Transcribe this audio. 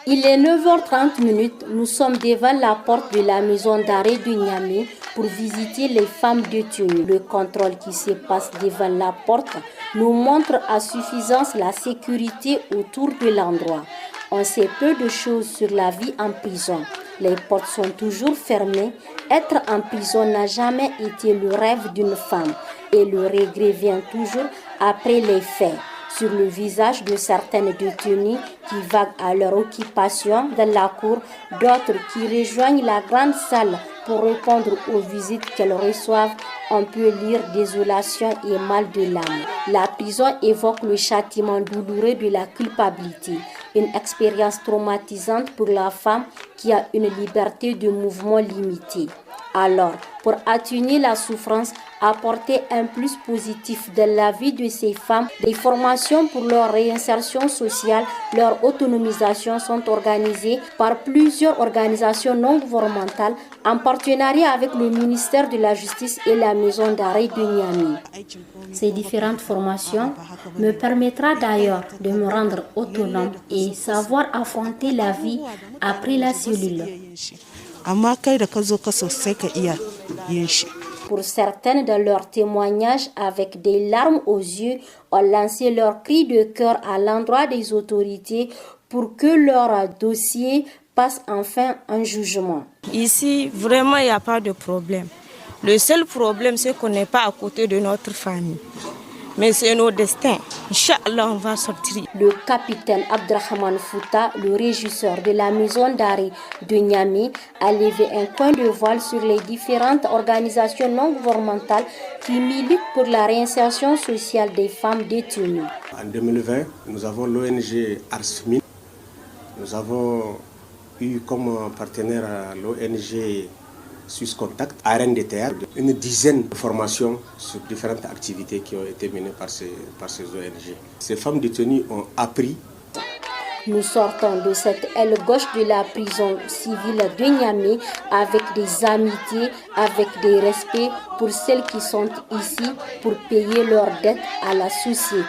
Il est 9h30, nous sommes devant la porte de la maison d'arrêt de Niamey pour visiter les femmes détenues. Le contrôle qui se passe devant la porte nous montre à suffisance la sécurité autour de l'endroit. On sait peu de choses sur la vie en prison. Les portes sont toujours fermées. Être en prison n'a jamais été le rêve d'une femme et le regret vient toujours après les faits. Sur le visage de certaines détenues qui vaguent à leur occupation dans la cour, d'autres qui rejoignent la grande salle pour répondre aux visites qu'elles reçoivent, on peut lire désolation et mal de l'âme. La prison évoque le châtiment douloureux de la culpabilité, une expérience traumatisante pour la femme qui a une liberté de mouvement limitée. Alors, pour atténuer la souffrance, apporter un plus positif dans la vie de ces femmes, des formations pour leur réinsertion sociale, leur autonomisation sont organisées par plusieurs organisations non gouvernementales en partenariat avec le ministère de la Justice et la maison d'arrêt de Niamey. Ces différentes formations me permettront d'ailleurs de me rendre autonome et savoir affronter la vie après la cellule. Pour certaines, dans leurs témoignages, avec des larmes aux yeux, ont lancé leur cri de cœur à l'endroit des autorités pour que leur dossier passe enfin un jugement. Ici, vraiment, il n'y a pas de problème. Le seul problème, c'est qu'on n'est pas à côté de notre famille. Mais c'est nos destins. Inch'Allah, on va sortir. Le capitaine Abdrahman Fouta, le régisseur de la maison d'arrêt de Niamey, a levé un coin de voile sur les différentes organisations non gouvernementales qui militent pour la réinsertion sociale des femmes détenues. En 2020, nous avons l'ONG Arsmin. Nous avons eu comme partenaire l'ONG Suisse Contact, Arène de théâtre, une dizaine de formations sur différentes activités qui ont été menées par ces ONG. Ces femmes détenues ont appris. Nous sortons de cette aile gauche de la prison civile de Niamey avec des amitiés, avec des respects pour celles qui sont ici pour payer leurs dettes à la société.